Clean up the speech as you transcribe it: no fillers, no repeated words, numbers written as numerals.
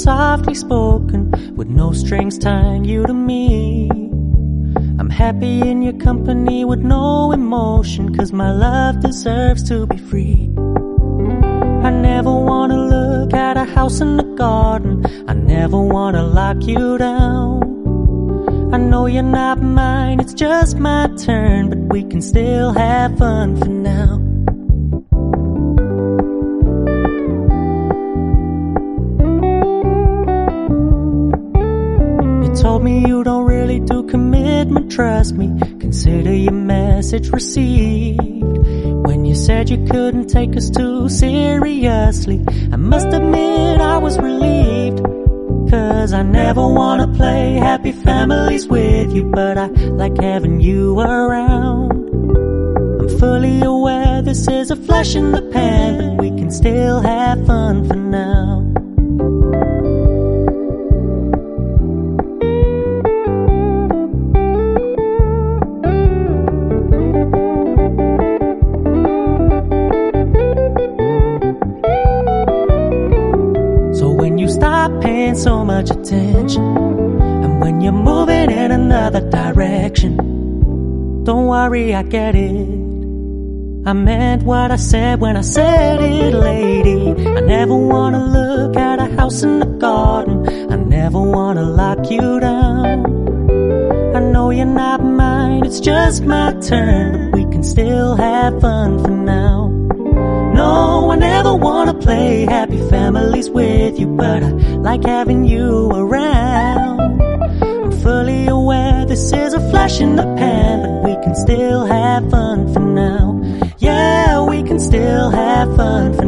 softly spoken, with no strings tying you to me. I'm happy in your company with no emotion, 'cause my love deserves to be free. I never wanna look at a house in the garden, I never wanna lock you down. I know you're not mine, it's just my turn, but we can still have fun for now. You told me you don't really do commitment, trust me, consider your message received. When you said you couldn't take us too seriously, I must admit I was relieved. 'Cause I never wanna play happy families with you, but I like having you around. I'm fully aware this is a flash in the pan, but we can still have fun for now. Stop paying so much attention, and when you're moving in another direction, don't worry, I get it. I meant what I said when I said it, lady. I never wanna look at a house in the garden, I never wanna lock you down. I know you're not mine, it's just my turn, but we can still have fun for now. No, I never wanna play happy families with you, but I like having you around. I'm fully aware this is a flash in the pan, but we can still have fun for now. Yeah, we can still have fun for